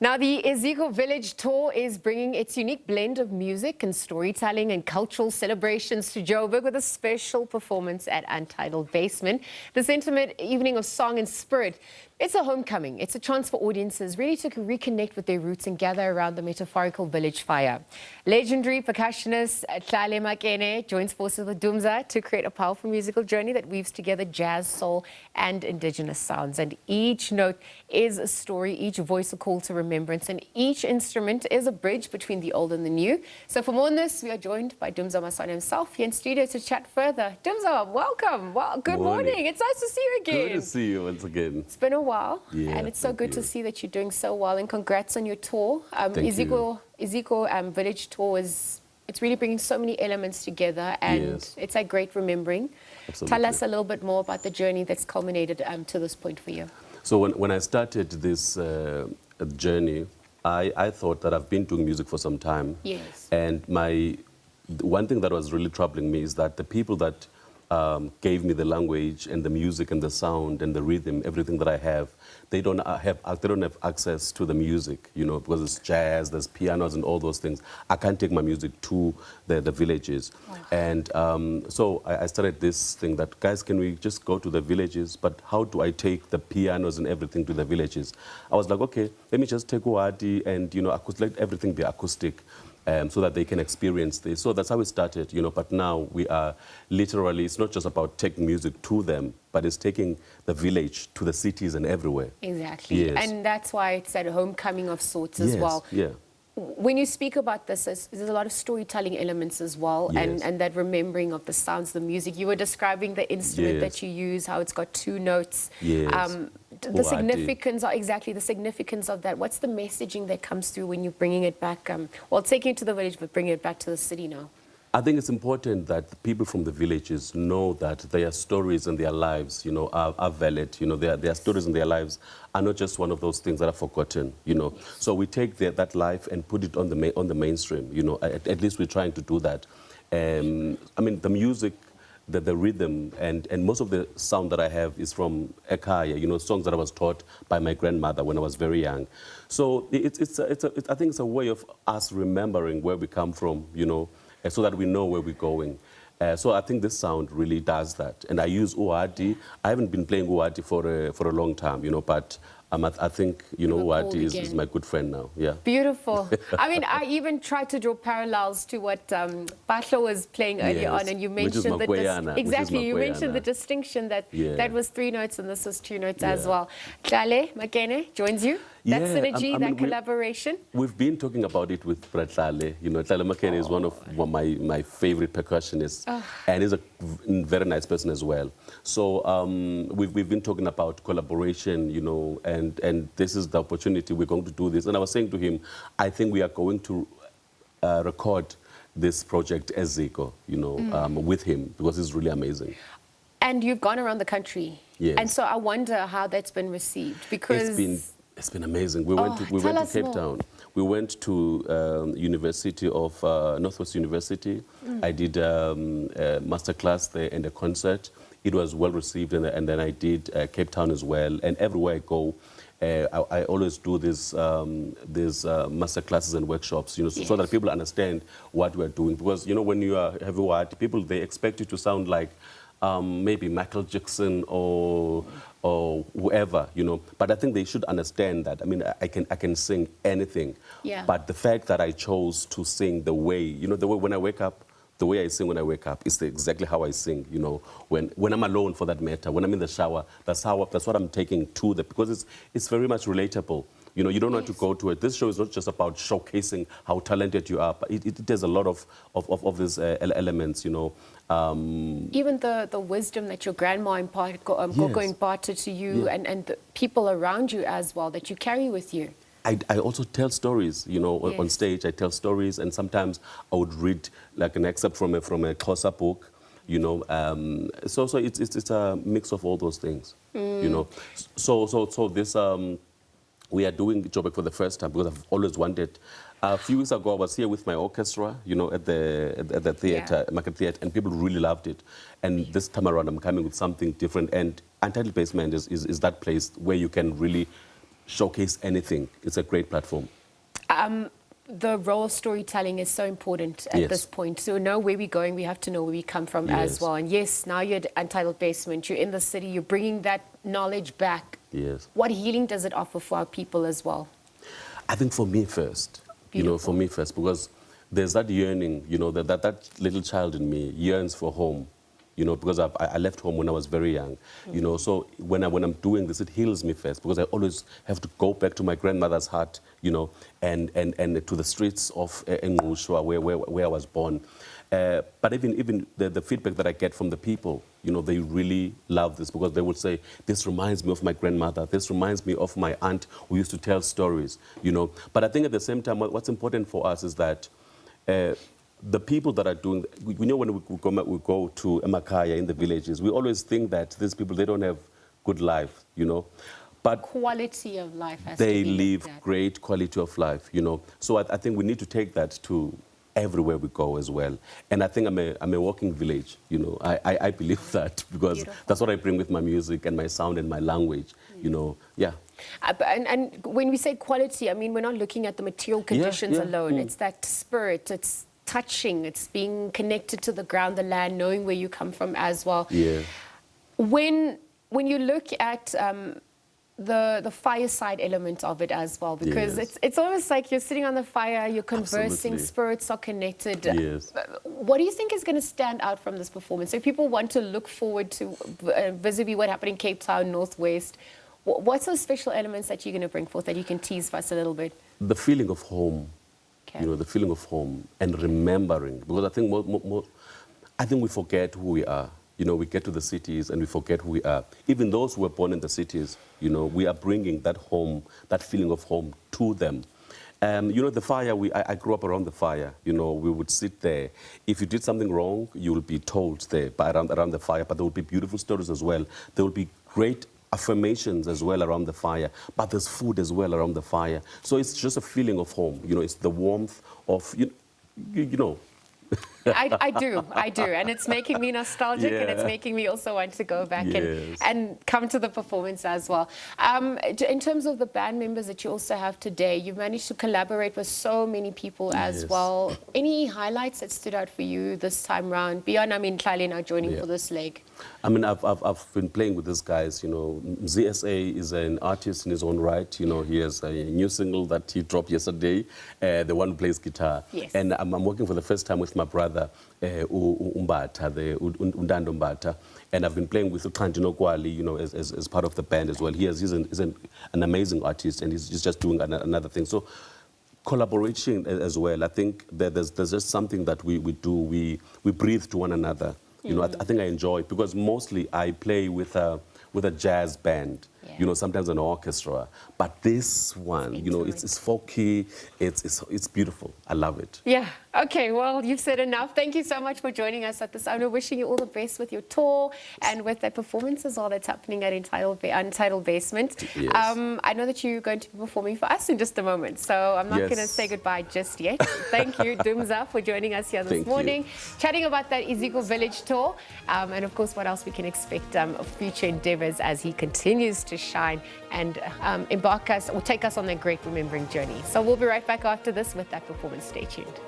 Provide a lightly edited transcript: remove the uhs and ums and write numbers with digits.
Now, the EZIKO Village Tour is bringing its unique blend of music and storytelling and cultural celebrations to Joburg with a special performance at Untitled Basement. This intimate evening of song and spirit, it's a homecoming. It's a chance for audiences really to reconnect with their roots and gather around the metaphorical village fire. Legendary percussionist Tlale Makhene joins forces with Dumza to create a powerful musical journey that weaves together jazz, soul, and indigenous sounds. And each note is a story, each voice a call to remembrance, and each instrument is a bridge between the old and the new. So for more on this, we are joined by Dumza Maswana himself here in studio to chat further. Dumza, welcome. Well, good morning. It's nice to see you again. Good to see you once again. It's been a while, yeah, and it's so good to see that you're doing so well, and congrats on your tour. EZIKO Village Tour it's really bringing so many elements together, and it's a great remembering. Absolutely. Tell us a little bit more about the journey that's culminated to this point for you. So when I started this journey, I thought that I've been doing music for some time. Yes. And one thing that was really troubling me is that the people that gave me the language and the music and the sound and the rhythm, everything that I have, they don't have access to the music, you know, because it's jazz, there's pianos and all those things. I can't take my music to the villages. Oh. And so I started this thing that, guys, can we just go to the villages? But how do I take the pianos and everything to the villages? I was like, okay, let me just take Uadi and, you know, let everything be acoustic. So that they can experience this. So that's how it started, you know, but now we are literally, it's not just about taking music to them, but it's taking the village to the cities and everywhere. Exactly. Yes. And that's why it's that homecoming of sorts as well. Yeah. When you speak about this, there's a lot of storytelling elements as well, and that remembering of the sounds, the music. You were describing the instrument that you use, how it's got two notes. Yes. The significance, the significance of that. What's the messaging that comes through when you're bringing it back? Well, taking it to the village, but bringing it back to the city now. I think it's important that the people from the villages know that their stories and their lives, you know, are valid. You know, their stories and their lives are not just one of those things that are forgotten, you know. Yes. So we take that life and put it on the mainstream, you know. At least we're trying to do that. I mean, the music, the rhythm, and most of the sound that I have is from Ekaya, you know, songs that I was taught by my grandmother when I was very young. So I think it's a way of us remembering where we come from, you know, so that we know where we're going. So I think this sound really does that. And I use Uadi. I haven't been playing Uadi for a long time, you know, but I think, you know, Uadi is my good friend now. Yeah. Beautiful. I mean, I even tried to draw parallels to what Bahlo was playing earlier on, and you mentioned you mentioned the distinction that that was 3 notes and this was 2 notes as well. Tlale Makhene joins you. That synergy, that collaboration. We've been talking about it with Tlale. You know, Tlale Makhene is one of my favorite percussionists, and he's a very nice person as well. So we've been talking about collaboration, you know, and this is the opportunity we're going to do this. And I was saying to him, I think we are going to record this project EZIKO, you know, with him, because it's really amazing. And you've gone around the country. Yes. And so I wonder how that's been received, because it's been amazing. We went to Cape Town. We went to University of Northwest University. I did a masterclass there and a concert. It was well received, and then I did Cape Town as well. And everywhere I go, I always do these masterclasses and workshops, you know, so that people understand what we're doing. Because, you know, when you are heavy white, people, they expect you to sound like maybe Michael Jackson or whoever, you know. But I think they should understand that. I mean, I can sing anything. Yeah. But the fact that I chose to sing the way, you know, the way when I wake up, the way I sing when I wake up is exactly how I sing, you know, when I'm alone, for that matter, when I'm in the shower, that's what I'm taking to because it's very much relatable. You know, you don't want to go to it. This show is not just about showcasing how talented you are, but it has a lot of these elements, you know. Even the wisdom that your grandma Gogo imparted to you, and the people around you as well, that you carry with you. I also tell stories, you know, on stage. I tell stories, and sometimes I would read like an excerpt from a close-up book, you know. So it's a mix of all those things, you know. So this we are doing Joburg for the first time because I've always wanted. A few weeks ago, I was here with my orchestra, you know, at the theatre, Market Theatre, and people really loved it. And this time around, I'm coming with something different. And Untitled Basement is that place where you can really showcase anything. It's a great platform. The role of storytelling is so important at this point. To know where we're going, we have to know where we come from as well. And yes, now you're at Untitled Basement, you're in the city, you're bringing that knowledge back. Yes. What healing does it offer for our people as well? I think for me first, for me first, because there's that yearning, that little child in me yearns for home. Because I left home when I was very young, so when I'm doing this, it heals me first, because I always have to go back to my grandmother's hut, and to the streets of Ngushwa, where I was born. But even the feedback that I get from the people, they really love this, because they would say, this reminds me of my grandmother, this reminds me of my aunt who used to tell stories, But I think at the same time, what's important for us is that the people that are doing, when we go to Emakaya in the villages, we always think that these people, they don't have good life, But quality of life has they to be live great quality of life, So I think we need to take that to everywhere we go as well. And I think I'm a walking village, I believe that, because that's what I bring with my music and my sound and my language, yeah. And when we say quality, I mean, we're not looking at the material conditions alone. It's that spirit, it's touching, it's being connected to the ground, the land, knowing where you come from as well. Yeah. When you look at the fireside element of it as well, because it's almost like you're sitting on the fire, you're conversing, spirits are connected. Yes. What do you think is going to stand out from this performance? So if people want to look forward to vis-a-vis what happened in Cape Town, Northwest, what's those special elements that you're going to bring forth that you can tease for us a little bit? The feeling of home. The feeling of home and remembering, because I think we forget who we are. We get to the cities and we forget who we are. Even those who were born in the cities, we are bringing that home, that feeling of home to them. The fire, I grew up around the fire. We would sit there. If you did something wrong, you will be told there around the fire, but there will be beautiful stories as well. There will be great affirmations as well around the fire, but there's food as well around the fire. So it's just a feeling of home. It's the warmth of, I do, and it's making me nostalgic, and it's making me also want to go back and come to the performance as well. In terms of the band members that you also have today, you've managed to collaborate with so many people as well. Any highlights that stood out for you this time round, beyond, Tlale now joining for this leg? I've been playing with these guys, ZSA is an artist in his own right, he has a new single that he dropped yesterday, the one who plays guitar. Yes. And I'm working for the first time with my brother, Umbata, Undando Mbata, and I've been playing with Ukandino Kwali, as part of the band as well. He's an amazing artist, and he's just doing another thing. So collaboration as well, I think that there's just something that we do, we breathe to one another. I think I enjoy it, because mostly I play with a jazz band, sometimes an orchestra. But this one, it's folky, it's beautiful. I love it. Yeah. Okay, well, you've said enough. Thank you so much for joining us at this. I'm wishing you all the best with your tour and with the performances, all that's happening at Untitled Basement. Yes. I know that you're going to be performing for us in just a moment, so I'm not going to say goodbye just yet. Thank you, Dumza, for joining us here this morning, chatting about that EZIKO Village Tour, and of course, what else we can expect of future endeavors as he continues to shine and embark us or take us on that great remembering journey. So we'll be right back after this with that performance. Stay tuned.